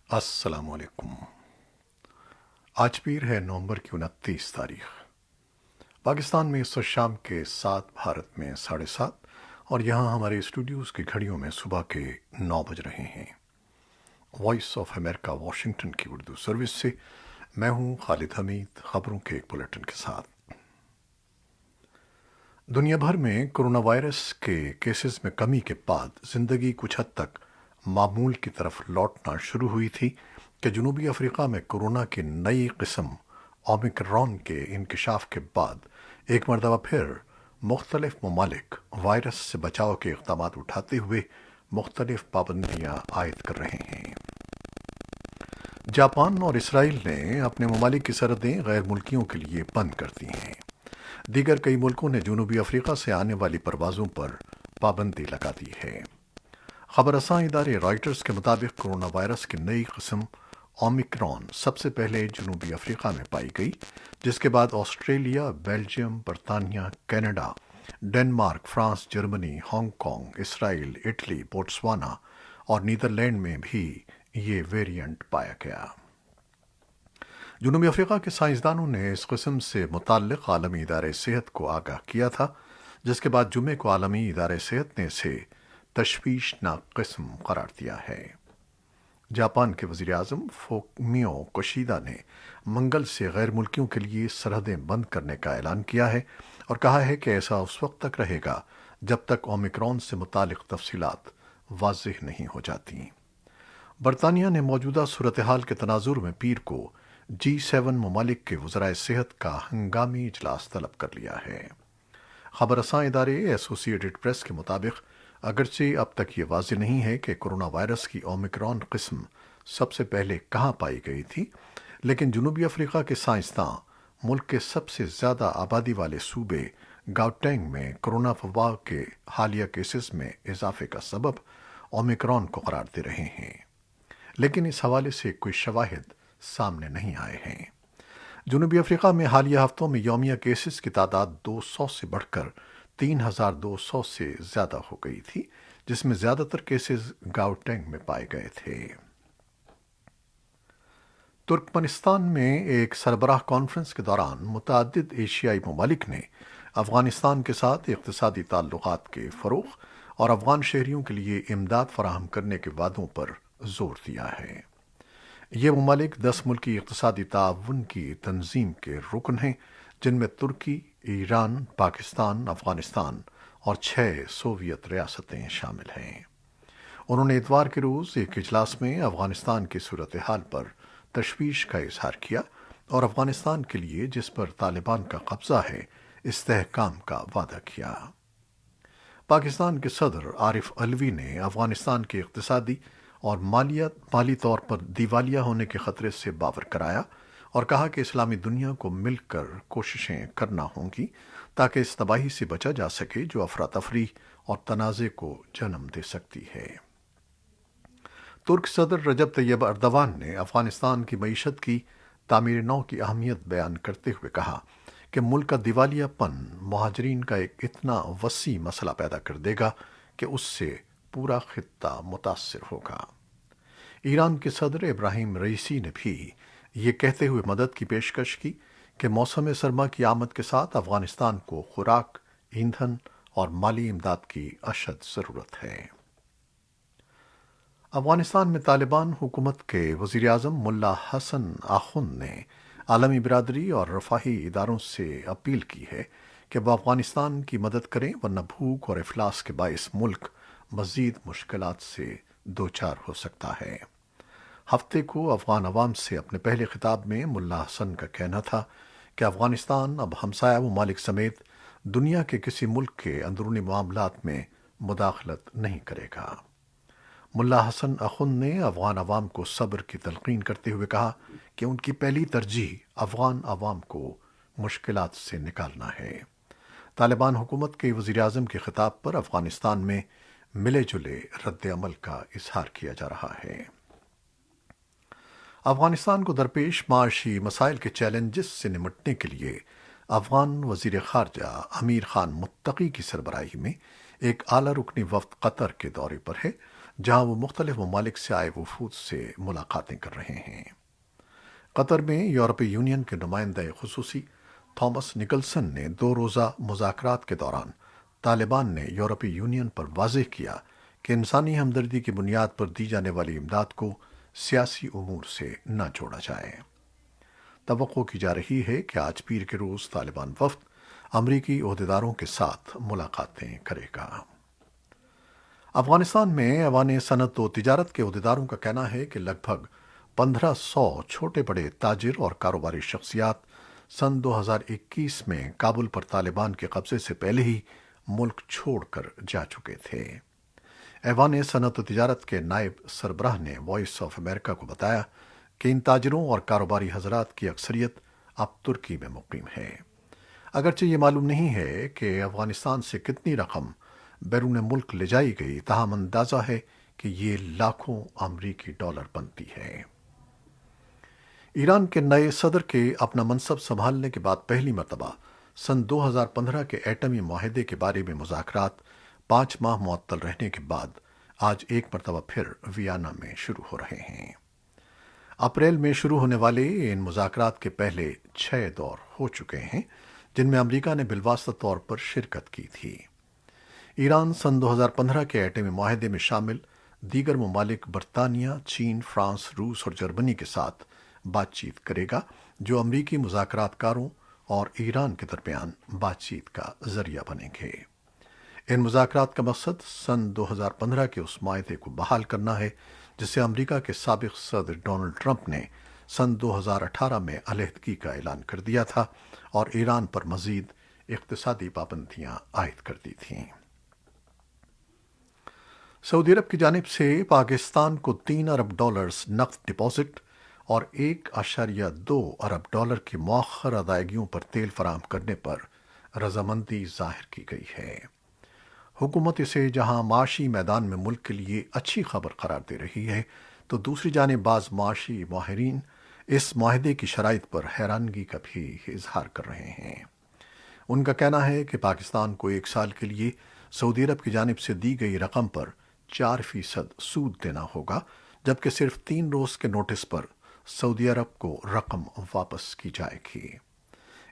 السلام علیکم۔ آج پیر ہے نومبر کی 29 تاریخ۔ پاکستان میں اس وقت شام کے 7، بھارت میں 7:30، اور یہاں ہمارے اسٹوڈیوز کی گھڑیوں میں صبح کے 9 بج رہے ہیں۔ وائس آف امریکہ واشنگٹن کی اردو سروس سے میں ہوں خالد حمید، خبروں کے ایک بلیٹن کے ساتھ۔ دنیا بھر میں کرونا وائرس کے کیسز میں کمی کے بعد زندگی کچھ حد تک معمول کی طرف لوٹنا شروع ہوئی تھی کہ جنوبی افریقہ میں کورونا کی نئی قسم اومیکرون کے انکشاف کے بعد ایک مرتبہ پھر مختلف ممالک وائرس سے بچاؤ کے اقدامات اٹھاتے ہوئے مختلف پابندیاں عائد کر رہے ہیں۔ جاپان اور اسرائیل نے اپنے ممالک کی سرحدیں غیر ملکیوں کے لیے بند کر دی ہیں۔ دیگر کئی ملکوں نے جنوبی افریقہ سے آنے والی پروازوں پر پابندی لگا دی ہے۔ خبر رساں ادارے رائٹرز کے مطابق کرونا وائرس کی نئی قسم اومیکرون سب سے پہلے جنوبی افریقہ میں پائی گئی، جس کے بعد آسٹریلیا، بیلجیم، برطانیہ، Canada, Denmark, France, Germany, Hong Kong, اسرائیل، اٹلی، بوٹسوانا اور نیدرلینڈ میں بھی یہ ویرینٹ پایا گیا۔ جنوبی افریقہ کے سائنسدانوں نے اس قسم سے متعلق عالمی ادارے صحت کو آگاہ کیا تھا، جس کے بعد جمعے کو عالمی ادارے صحت نے اسے تشویشناک قسم قرار دیا ہے۔ جاپان کے وزیر اعظم فومیو کشیدا نے منگل سے غیر ملکیوں کے لیے سرحدیں بند کرنے کا اعلان کیا ہے اور کہا ہے کہ ایسا اس وقت تک رہے گا جب تک اومیکرون سے متعلق تفصیلات واضح نہیں ہو جاتی۔ برطانیہ نے موجودہ صورتحال کے تناظر میں پیر کو G7 ممالک کے وزرائے صحت کا ہنگامی اجلاس طلب کر لیا ہے۔ خبر رساں ادارے ایسوسی ایٹڈ پریس کے مطابق اگرچہ اب تک یہ واضح نہیں ہے کہ کرونا وائرس کی اومیکرون قسم سب سے پہلے کہاں پائی گئی تھی، لیکن جنوبی افریقہ کے سائنسداں ملک کے سب سے زیادہ آبادی والے صوبے گاؤٹینگ میں کرونا وبا کے حالیہ کیسز میں اضافے کا سبب اومیکرون کو قرار دے رہے ہیں، لیکن اس حوالے سے کوئی شواہد سامنے نہیں آئے ہیں۔ جنوبی افریقہ میں حالیہ ہفتوں میں یومیہ کیسز کی تعداد 200 سے بڑھ کر 3200 سے زیادہ ہو گئی تھی، جس میں زیادہ تر کیسز گاؤٹینگ میں پائے گئے تھے۔ ترکمنستان میں ایک سربراہ کانفرنس کے دوران متعدد ایشیائی ممالک نے افغانستان کے ساتھ اقتصادی تعلقات کے فروغ اور افغان شہریوں کے لیے امداد فراہم کرنے کے وعدوں پر زور دیا ہے۔ یہ ممالک 10 ملکی اقتصادی تعاون کی تنظیم کے رکن ہیں، جن میں ترکی، ایران، پاکستان، افغانستان اور 6 سوویت ریاستیں شامل ہیں۔ انہوں نے اتوار کے روز ایک اجلاس میں افغانستان کی صورتحال پر تشویش کا اظہار کیا اور افغانستان کے لیے جس پر طالبان کا قبضہ ہے استحکام کا وعدہ کیا۔ پاکستان کے صدر عارف علوی نے افغانستان کے اقتصادی اور مالی طور پر دیوالیہ ہونے کے خطرے سے باور کرایا اور کہا کہ اسلامی دنیا کو مل کر کوششیں کرنا ہوں گی تاکہ اس تباہی سے بچا جا سکے جو افراتفری اور تنازع کو جنم دے سکتی ہے۔ ترک صدر رجب طیب اردوان نے افغانستان کی معیشت کی تعمیر نو کی اہمیت بیان کرتے ہوئے کہا کہ ملک کا دیوالیہ پن مہاجرین کا ایک اتنا وسیع مسئلہ پیدا کر دے گا کہ اس سے پورا خطہ متاثر ہوگا۔ ایران کے صدر ابراہیم رئیسی نے بھی یہ کہتے ہوئے مدد کی پیشکش کی کہ موسم سرما کی آمد کے ساتھ افغانستان کو خوراک، ایندھن اور مالی امداد کی اشد ضرورت ہے۔ افغانستان میں طالبان حکومت کے وزیر اعظم ملا حسن آخوند نے عالمی برادری اور رفاہی اداروں سے اپیل کی ہے کہ وہ افغانستان کی مدد کریں، ورنہ بھوک اور افلاس کے باعث ملک مزید مشکلات سے دوچار ہو سکتا ہے۔ ہفتے کو افغان عوام سے اپنے پہلے خطاب میں ملا حسن کا کہنا تھا کہ افغانستان اب ہمسایہ ممالک سمیت دنیا کے کسی ملک کے اندرونی معاملات میں مداخلت نہیں کرے گا۔ ملا حسن آخوند نے افغان عوام کو صبر کی تلقین کرتے ہوئے کہا کہ ان کی پہلی ترجیح افغان عوام کو مشکلات سے نکالنا ہے۔ طالبان حکومت کے وزیر اعظم کے خطاب پر افغانستان میں ملے جلے رد عمل کا اظہار کیا جا رہا ہے۔ افغانستان کو درپیش معاشی مسائل کے چیلنجز سے نمٹنے کے لیے افغان وزیر خارجہ امیر خان متقی کی سربراہی میں ایک اعلیٰ رکنی وفد قطر کے دورے پر ہے، جہاں وہ مختلف ممالک سے آئے وفود سے ملاقاتیں کر رہے ہیں۔ قطر میں یورپی یونین کے نمائندہ خصوصی تھامس نکلسن نے 2 روزہ مذاکرات کے دوران طالبان نے یورپی یونین پر واضح کیا کہ انسانی ہمدردی کی بنیاد پر دی جانے والی امداد کو سیاسی امور سے نہ جوڑا جائے۔ توقع کی جا رہی ہے کہ آج پیر کے روز طالبان وفد امریکی عہدیداروں کے ساتھ ملاقاتیں کرے گا۔ افغانستان میں ایوان صنعت و تجارت کے عہدیداروں کا کہنا ہے کہ لگ بھگ 1500 چھوٹے بڑے تاجر اور کاروباری شخصیات سن 2021 میں کابل پر طالبان کے قبضے سے پہلے ہی ملک چھوڑ کر جا چکے تھے۔ ایوان صنعت و تجارت کے نائب سربراہ نے وائس آف امریکہ کو بتایا کہ ان تاجروں اور کاروباری حضرات کی اکثریت اب ترکی میں مقیم ہے۔ اگرچہ یہ معلوم نہیں ہے کہ افغانستان سے کتنی رقم بیرون ملک لے جائی گئی، تاہم اندازہ ہے کہ یہ لاکھوں امریکی ڈالر بنتی ہے۔ ایران کے نئے صدر کے اپنا منصب سنبھالنے کے بعد پہلی مرتبہ سن 2015 کے ایٹمی معاہدے کے بارے میں مذاکرات 5 ماہ معطل رہنے کے بعد آج ایک مرتبہ پھر ویانا میں شروع ہو رہے ہیں۔ اپریل میں شروع ہونے والے ان مذاکرات کے پہلے 6 دور ہو چکے ہیں، جن میں امریکہ نے بالواسطہ طور پر شرکت کی تھی۔ ایران سن 2015 کے ایٹمی معاہدے میں شامل دیگر ممالک برطانیہ، چین، فرانس، روس اور جرمنی کے ساتھ بات چیت کرے گا، جو امریکی مذاکرات کاروں اور ایران کے درمیان بات چیت کا ذریعہ بنیں گے۔ ان مذاکرات کا مقصد سن 2015 کے اس معاہدے کو بحال کرنا ہے جسے امریکہ کے سابق صدر ڈونلڈ ٹرمپ نے سن 2018 میں علیحدگی کا اعلان کر دیا تھا اور ایران پر مزید اقتصادی پابندیاں عائد کر دی تھیں۔ سعودی عرب کی جانب سے پاکستان کو 3 ارب ڈالرز نقد ڈپازٹ اور 1.2 ارب ڈالر کی مؤخر ادائیگیوں پر تیل فراہم کرنے پر رضامندی ظاہر کی گئی ہے۔ حکومت اسے جہاں معاشی میدان میں ملک کے لیے اچھی خبر قرار دے رہی ہے، تو دوسری جانب بعض معاشی ماہرین اس معاہدے کی شرائط پر حیرانگی کا بھی اظہار کر رہے ہیں۔ ان کا کہنا ہے کہ پاکستان کو 1 سال کے لیے سعودی عرب کی جانب سے دی گئی رقم پر 4% سود دینا ہوگا، جبکہ صرف 3 روز کے نوٹس پر سعودی عرب کو رقم واپس کی جائے گی۔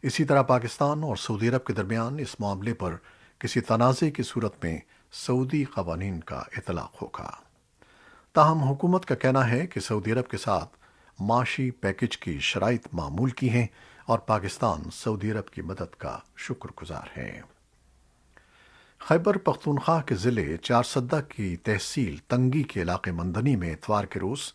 اسی طرح پاکستان اور سعودی عرب کے درمیان اس معاملے پر کسی تنازع کی صورت میں سعودی قوانین کا اطلاق ہوگا۔ تاہم حکومت کا کہنا ہے کہ سعودی عرب کے ساتھ معاشی پیکج کی شرائط معمول کی ہیں اور پاکستان سعودی عرب کی مدد کا شکر گزار ہے۔ خیبر پختونخوا کے ضلع چارسدہ کی تحصیل تنگی کے علاقے مندنی میں اتوار کے روز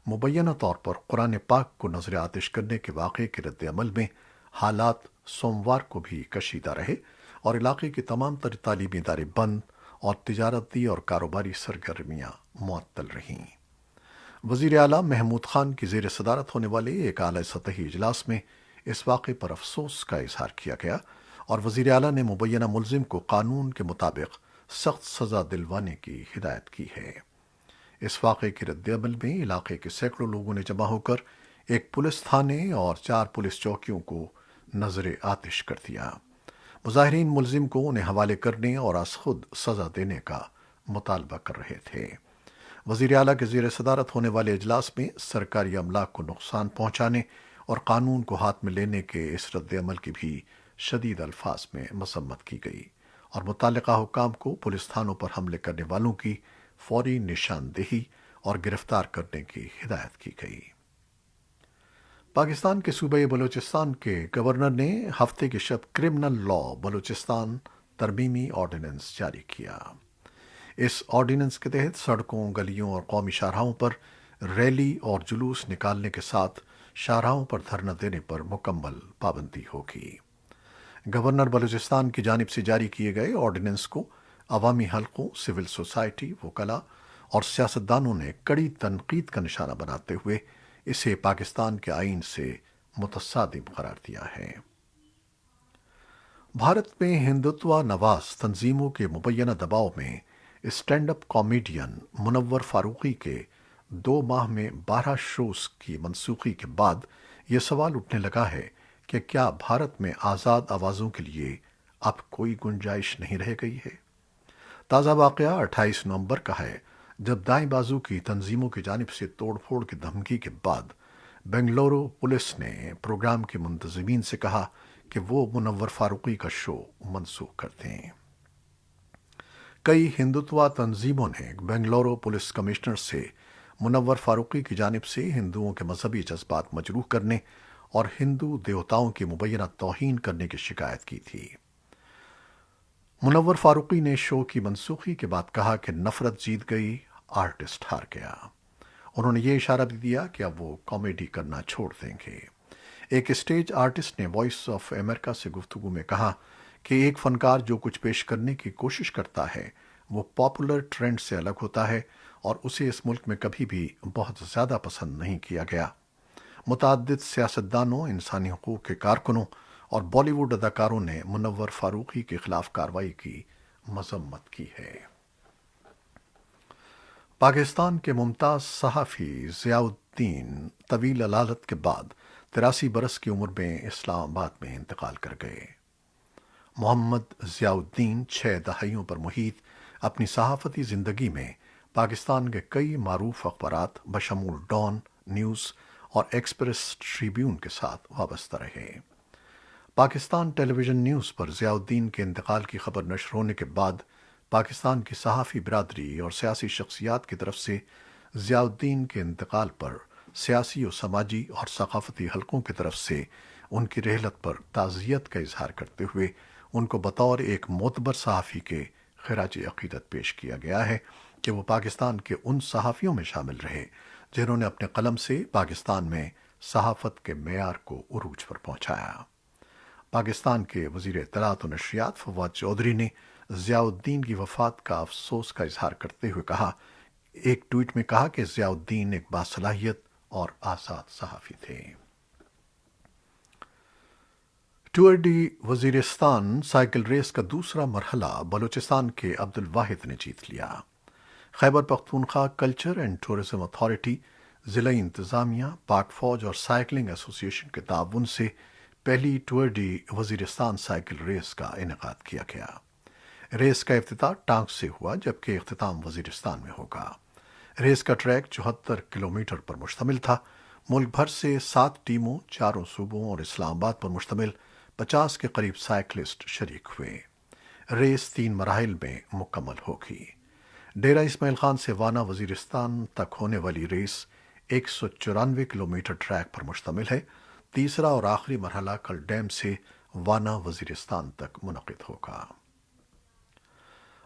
مبینہ طور پر قرآن پاک کو نظر آتش کرنے کے واقعے کے رد عمل میں حالات سوموار کو بھی کشیدہ رہے اور علاقے کے تمام تر تعلیمی ادارے بند اور تجارتی اور کاروباری سرگرمیاں معطل رہیں۔ وزیر اعلیٰ محمود خان کی زیر صدارت ہونے والے ایک اعلیٰ سطحی اجلاس میں اس واقعے پر افسوس کا اظہار کیا گیا اور وزیر اعلیٰ نے مبینہ ملزم کو قانون کے مطابق سخت سزا دلوانے کی ہدایت کی ہے۔ اس واقعے کے رد عمل میں علاقے کے سینکڑوں لوگوں نے جمع ہو کر ایک پولیس تھانے اور 4 پولیس چوکیوں کو نظر آتش کر دیا۔ مظاہرین ملزم کو انہیں حوالے کرنے اور از خود سزا دینے کا مطالبہ کر رہے تھے۔ وزیر اعلیٰ کے زیر صدارت ہونے والے اجلاس میں سرکاری املاک کو نقصان پہنچانے اور قانون کو ہاتھ میں لینے کے اس رد عمل کی بھی شدید الفاظ میں مذمت کی گئی اور متعلقہ حکام کو پولیس تھانوں پر حملے کرنے والوں کی فوری نشاندہی اور گرفتار کرنے کی ہدایت کی گئی۔ پاکستان کے صوبہ بلوچستان کے گورنر نے ہفتے کی شب کرمنل لا بلوچستان ترمیمی آرڈیننس جاری کیا۔ اس آرڈیننس کے تحت سڑکوں، گلیوں اور قومی شاہراہوں پر ریلی اور جلوس نکالنے کے ساتھ شاہراہوں پر دھرنا دینے پر مکمل پابندی ہوگی۔ گورنر بلوچستان کی جانب سے جاری کیے گئے آرڈیننس کو عوامی حلقوں، سول سوسائٹی، وکلاء اور سیاستدانوں نے کڑی تنقید کا نشانہ بناتے ہوئے اسے پاکستان کے آئین سے متصادم قرار دیا ہے۔ بھارت میں ہندوتوا نواز تنظیموں کے مبینہ دباؤ میں اسٹینڈ اپ کامیڈین منور فاروقی کے 2 ماہ میں 12 شوز کی منسوخی کے بعد یہ سوال اٹھنے لگا ہے کہ کیا بھارت میں آزاد آوازوں کے لیے اب کوئی گنجائش نہیں رہ گئی ہے۔ تازہ واقعہ 28 نومبر کا ہے، جب دائیں بازو کی تنظیموں کی جانب سے توڑ پھوڑ کی دھمکی کے بعد بنگلورو پولیس نے پروگرام کے منتظمین سے کہا کہ وہ منور فاروقی کا شو منسوخ کر دیں۔ کئی ہندوتوا تنظیموں نے بنگلورو پولیس کمشنر سے منور فاروقی کی جانب سے ہندوؤں کے مذہبی جذبات مجروح کرنے اور ہندو دیوتاؤں کی مبینہ توہین کرنے کی شکایت کی تھی۔ منور فاروقی نے شو کی منسوخی کے بعد کہا کہ نفرت جیت گئی، آرٹسٹ ہار گیا۔ انہوں نے یہ اشارہ بھی دیا کہ اب وہ کامیڈی کرنا چھوڑ دیں گے۔ ایک اسٹیج آرٹسٹ نے وائس آف امریکہ سے گفتگو میں کہا کہ ایک فنکار جو کچھ پیش کرنے کی کوشش کرتا ہے وہ پاپولر ٹرینڈ سے الگ ہوتا ہے اور اسے اس ملک میں کبھی بھی بہت زیادہ پسند نہیں کیا گیا۔ متعدد سیاستدانوں، انسانی حقوق کے کارکنوں اور بالی ووڈ اداکاروں نے منور فاروقی کے خلاف کارروائی کی مذمت کی ہے۔ پاکستان کے ممتاز صحافی ضیاء الدین طویل علالت کے بعد 83 برس کی عمر میں اسلام آباد میں انتقال کر گئے۔ محمد ضیاء الدین 6 دہائیوں پر محیط اپنی صحافتی زندگی میں پاکستان کے کئی معروف اخبارات بشمول ڈان نیوز اور ایکسپریس ٹریبیون کے ساتھ وابستہ رہے۔ پاکستان ٹیلی ویژن نیوز پر ضیاء الدین کے انتقال کی خبر نشر ہونے کے بعد پاکستان کی صحافی برادری اور سیاسی شخصیات کی طرف سے ضیاء الدین کے انتقال پر سیاسی و سماجی اور ثقافتی حلقوں کی طرف سے ان کی رحلت پر تعزیت کا اظہار کرتے ہوئے ان کو بطور ایک معتبر صحافی کے خراج عقیدت پیش کیا گیا ہے کہ وہ پاکستان کے ان صحافیوں میں شامل رہے جنہوں نے اپنے قلم سے پاکستان میں صحافت کے معیار کو عروج پر پہنچایا۔ پاکستان کے وزیر اطلاعات و نشریات فواد چودھری نے ضیاء الدین کی وفات کا افسوس کا اظہار کرتے ہوئے کہا ایک ٹویٹ میں کہا کہ ضیاء الدین ایک باصلاحیت اور آزاد صحافی تھے۔ Tour de Waziristan cycle race کا دوسرا مرحلہ بلوچستان کے عبد الواحد نے جیت لیا۔ Khyber Pakhtunkhwa culture and tourism authority, ضلعی انتظامیہ، پاک فوج اور سائیکلنگ ایسوسی ایشن کے تعاون سے پہلی tour de Waziristan cycle race کا انعقاد کیا گیا۔ ریس کا افتتاح ٹانک سے ہوا جبکہ اختتام وزیرستان میں ہوگا۔ ریس کا ٹریک 74 کلومیٹر پر مشتمل تھا۔ ملک بھر سے 7 ٹیموں، 4 صوبوں اور اسلام آباد پر مشتمل 50 کے قریب سائیکلسٹ شریک ہوئے۔ ریس 3 مراحل میں مکمل ہوگی۔ ڈیرہ اسماعیل خان سے وانا وزیرستان تک ہونے والی ریس 194 کلومیٹر ٹریک پر مشتمل ہے۔ تیسرا اور آخری مرحلہ کل ڈیم سے وانا وزیرستان تک منعقد ہوگا۔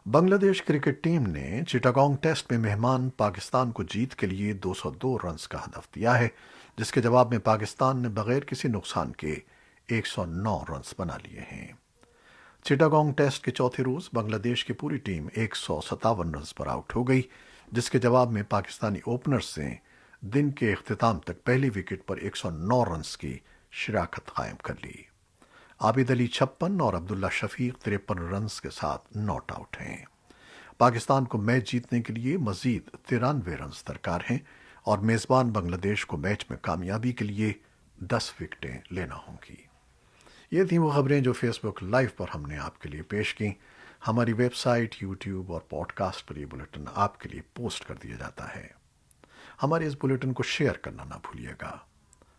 بنگلہ دیش کرکٹ ٹیم نے چٹاگانگ ٹیسٹ میں مہمان پاکستان کو جیت کے لیے 202 رنز کا ہدف دیا ہے، جس کے جواب میں پاکستان نے بغیر کسی نقصان کے 109 رنز بنا لیے ہیں۔ چٹاگانگ ٹیسٹ کے چوتھے روز بنگلہ دیش کی پوری ٹیم 157 رنز پر آؤٹ ہو گئی، جس کے جواب میں پاکستانی اوپنرز نے دن کے اختتام تک پہلی وکٹ پر 109 رنز کی شراکت قائم کر لی۔ عابد علی 56 اور عبداللہ شفیق 53 رنز کے ساتھ ناٹ آؤٹ ہیں۔ پاکستان کو میچ جیتنے کے لیے مزید 93 رنز درکار ہیں اور میزبان بنگلہ دیش کو میچ میں کامیابی کے لیے 10 وکٹیں لینا ہوں گی۔ یہ تھیں وہ خبریں جو فیس بک لائیو پر ہم نے آپ کے لیے پیش کیں۔ ہماری ویب سائٹ، یوٹیوب اور پوڈ کاسٹ پر یہ بلیٹن آپ کے لیے پوسٹ کر دیا جاتا ہے۔ ہمارے اس بلیٹن کو شیئر کرنا نہ بھولیے گا۔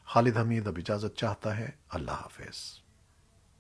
خالد حمید اب اجازت چاہتا ہے۔ اللہ حافظ۔